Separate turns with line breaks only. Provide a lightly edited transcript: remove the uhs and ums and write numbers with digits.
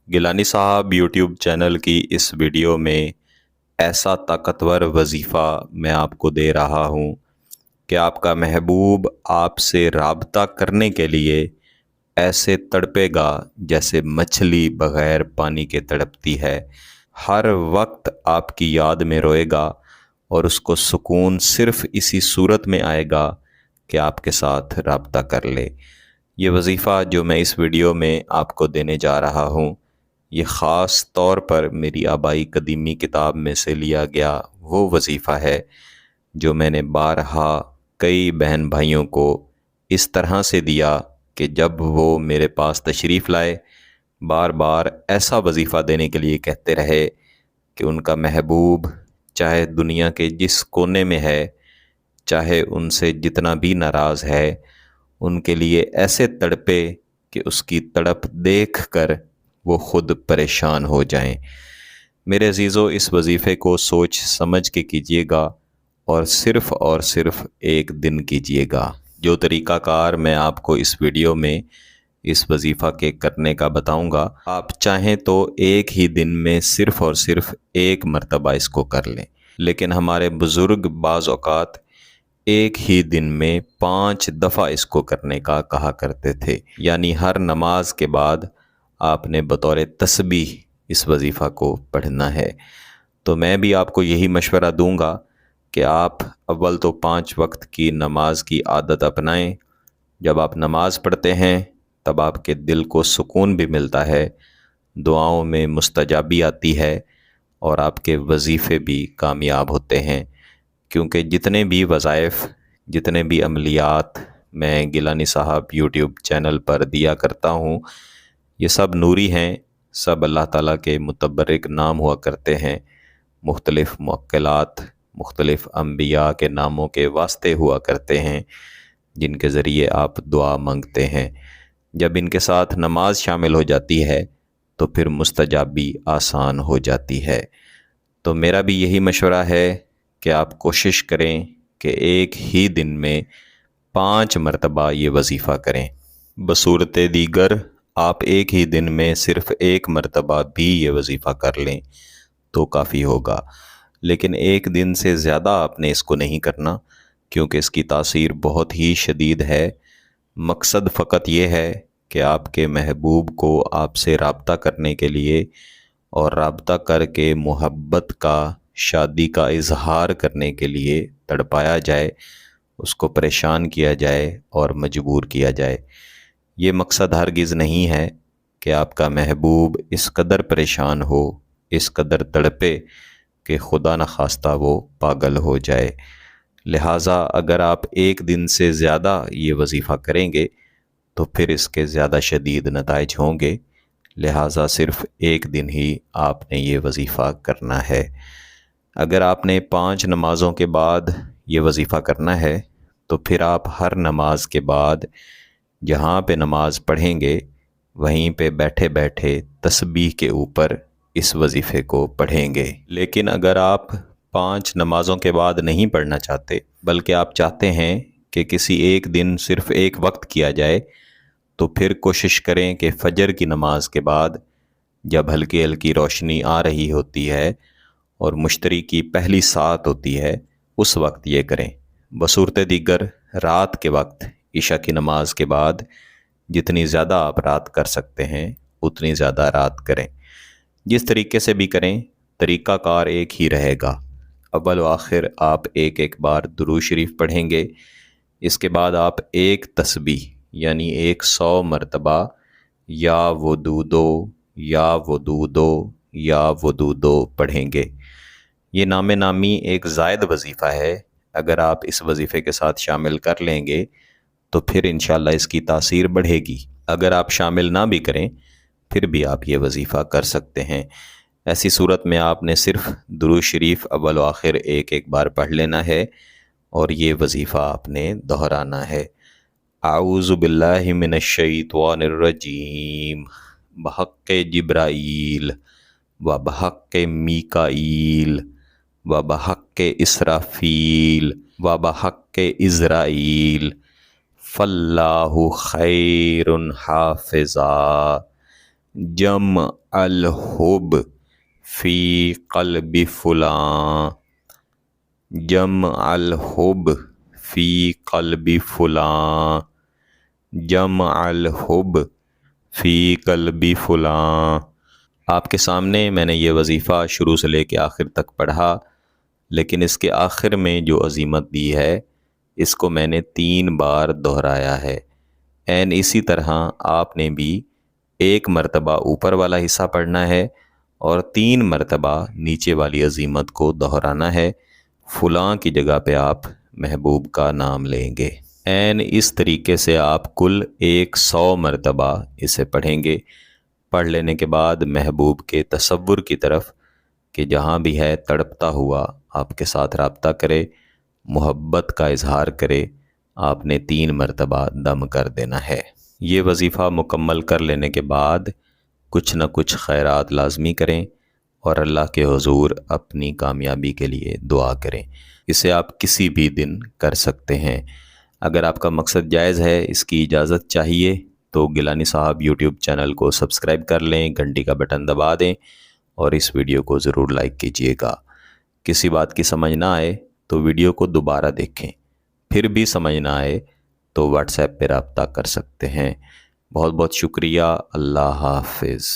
گیلانی صاحب YouTube channel کی اس video میں ایسا طاقتور وظیفہ میں آپ کو دے رہا ہوں کہ آپ کا محبوب آپ سے رابطہ کرنے کے لیے ایسے تڑپے گا جیسے مچھلی بغیر پانی کے تڑپتی ہے۔ ہر وقت آپ کی یاد میں روئے گا اور اس کو سکون صرف اسی صورت میں آئے گا کہ آپ کے ساتھ رابطہ کر لے۔ یہ وظیفہ جو میں اس ویڈیو میں آپ کو دینے جا رہا ہوں، یہ خاص طور پر میری آبائی قدیمی کتاب میں سے لیا گیا وہ وظیفہ ہے جو میں نے بارہا کئی بہن بھائیوں کو اس طرح سے دیا کہ جب وہ میرے پاس تشریف لائے بار بار ایسا وظیفہ دینے کے لیے کہتے رہے کہ ان کا محبوب چاہے دنیا کے جس کونے میں ہے، چاہے ان سے جتنا بھی ناراض ہے، ان کے لیے ایسے تڑپے کہ اس کی تڑپ دیکھ کر وہ خود پریشان ہو جائیں۔ میرے عزیزو، اس وظیفے کو سوچ سمجھ کے کیجیے گا اور صرف ایک دن کیجیے گا۔ جو طریقہ کار میں آپ کو اس ویڈیو میں اس وظیفہ کے کرنے کا بتاؤں گا، آپ چاہیں تو ایک ہی دن میں صرف ایک مرتبہ اس کو کر لیں، لیکن ہمارے بزرگ بعض اوقات ایک ہی دن میں 5 دفعہ اس کو کرنے کا کہا کرتے تھے، یعنی ہر نماز کے بعد آپ نے بطور تسبیح اس وظیفہ کو پڑھنا ہے۔ تو میں بھی آپ کو یہی مشورہ دوں گا کہ آپ اول تو 5 وقت کی نماز کی عادت اپنائیں۔ جب آپ نماز پڑھتے ہیں تب آپ کے دل کو سکون بھی ملتا ہے، دعاؤں میں مستجابی آتی ہے اور آپ کے وظیفے بھی کامیاب ہوتے ہیں، کیونکہ جتنے بھی وظائف، جتنے بھی عملیات میں گیلانی صاحب یوٹیوب چینل پر دیا کرتا ہوں، یہ سب نوری ہیں، سب اللہ تعالیٰ کے متبرک نام ہوا کرتے ہیں، مختلف موکلات، مختلف انبیاء کے ناموں کے واسطے ہوا کرتے ہیں جن کے ذریعے آپ دعا مانگتے ہیں۔ جب ان کے ساتھ نماز شامل ہو جاتی ہے تو پھر مستجابی آسان ہو جاتی ہے۔ تو میرا بھی یہی مشورہ ہے کہ آپ کوشش کریں کہ ایک ہی دن میں 5 مرتبہ یہ وظیفہ کریں۔ بصورت دیگر آپ ایک ہی دن میں صرف ایک مرتبہ بھی یہ وظیفہ کر لیں تو کافی ہوگا، لیکن ایک دن سے زیادہ آپ نے اس کو نہیں کرنا، کیونکہ اس کی تاثیر بہت ہی شدید ہے۔ مقصد فقط یہ ہے کہ آپ کے محبوب کو آپ سے رابطہ کرنے کے لیے اور رابطہ کر کے محبت کا، شادی کا اظہار کرنے کے لیے تڑپایا جائے، اس کو پریشان کیا جائے اور مجبور کیا جائے۔ یہ مقصد ہرگز نہیں ہے کہ آپ کا محبوب اس قدر پریشان ہو، اس قدر تڑپے کہ خدا نخواستہ وہ پاگل ہو جائے۔ لہٰذا اگر آپ ایک دن سے زیادہ یہ وظیفہ کریں گے تو پھر اس کے زیادہ شدید نتائج ہوں گے، لہٰذا صرف ایک دن ہی آپ نے یہ وظیفہ کرنا ہے۔ اگر آپ نے 5 نمازوں کے بعد یہ وظیفہ کرنا ہے تو پھر آپ ہر نماز کے بعد جہاں پہ نماز پڑھیں گے وہیں پہ بیٹھے بیٹھے تسبیح کے اوپر اس وظیفے کو پڑھیں گے۔ لیکن اگر آپ 5 نمازوں کے بعد نہیں پڑھنا چاہتے، بلکہ آپ چاہتے ہیں کہ کسی ایک دن صرف ایک وقت کیا جائے، تو پھر کوشش کریں کہ فجر کی نماز کے بعد جب ہلکی ہلکی روشنی آ رہی ہوتی ہے اور مشتری کی پہلی ساعت ہوتی ہے، اس وقت یہ کریں۔ بصورت دیگر رات کے وقت عشاء کی نماز کے بعد جتنی زیادہ آپ رات کر سکتے ہیں اتنی زیادہ رات کریں۔ جس طریقے سے بھی کریں، طریقہ کار ایک ہی رہے گا۔ اول و آخر آپ ایک ایک بار درود شریف پڑھیں گے، اس کے بعد آپ ایک تسبیح یعنی 100 مرتبہ یا ودودو یا ودودو یا ودودو پڑھیں گے۔ یہ نام نامی ایک زائد وظیفہ ہے، اگر آپ اس وظیفے کے ساتھ شامل کر لیں گے تو پھر انشاءاللہ اس کی تاثیر بڑھے گی۔ اگر آپ شامل نہ بھی کریں پھر بھی آپ یہ وظیفہ کر سکتے ہیں۔ ایسی صورت میں آپ نے صرف درود شریف اول و آخر ایک ایک بار پڑھ لینا ہے اور یہ وظیفہ آپ نے دہرانا ہے۔ اعوذ باللہ من الشیطان الرجیم بحق جبرائیل و بحق میکائیل و بحق اسرافیل و بحق عزرائیل فاللہ خیر حافظا جم الحب فی قلب فلاں، جم الحب فی قلب فلاں، جم الحب فی قلب فلاں۔ آپ کے سامنے میں نے یہ وظیفہ شروع سے لے کے آخر تک پڑھا، لیکن اس کے آخر میں جو عظیمت دی ہے اس کو میں نے 3 بار دہرایا ہے۔ این اسی طرح آپ نے بھی ایک مرتبہ اوپر والا حصہ پڑھنا ہے اور 3 مرتبہ نیچے والی عظیمت کو دہرانا ہے۔ فلاں کی جگہ پہ آپ محبوب کا نام لیں گے۔ این اس طریقے سے آپ کل 100 مرتبہ اسے پڑھیں گے۔ پڑھ لینے کے بعد محبوب کے تصور کی طرف کہ جہاں بھی ہے تڑپتا ہوا آپ کے ساتھ رابطہ کرے، محبت کا اظہار کرے، آپ نے 3 مرتبہ دم کر دینا ہے۔ یہ وظیفہ مکمل کر لینے کے بعد کچھ نہ کچھ خیرات لازمی کریں اور اللہ کے حضور اپنی کامیابی کے لیے دعا کریں۔ اسے آپ کسی بھی دن کر سکتے ہیں۔ اگر آپ کا مقصد جائز ہے، اس کی اجازت چاہیے، تو گیلانی صاحب یوٹیوب چینل کو سبسکرائب کر لیں، گھنٹی کا بٹن دبا دیں اور اس ویڈیو کو ضرور لائک کیجیے گا۔ کسی بات کی سمجھ نہ آئے تو ویڈیو کو دوبارہ دیکھیں، پھر بھی سمجھ نہ آئے تو واٹس ایپ پہ رابطہ کر سکتے ہیں۔ بہت بہت شکریہ۔ اللہ حافظ۔